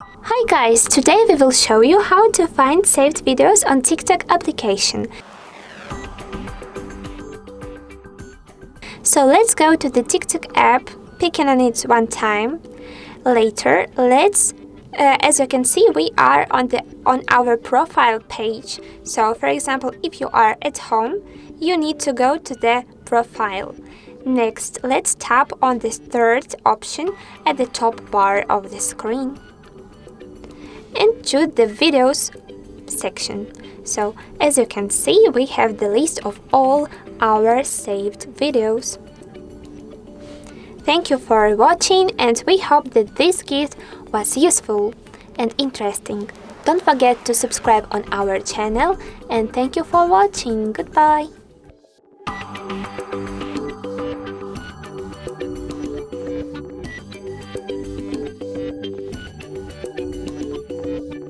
Hi guys, today we will show you how to find saved videos on TikTok application. So let's go to the TikTok app, picking on it one time. Later, as you can see, we are on our profile page. So for example, if you are at home, you need to go to the profile. Next, let's tap on this third option at the top bar of the screen and choose the videos section. So as you can see, we have the list of all our saved videos. Thank you for watching, and we hope that this guide was useful and interesting. Don't forget to subscribe on our channel, and thank you for watching. Goodbye.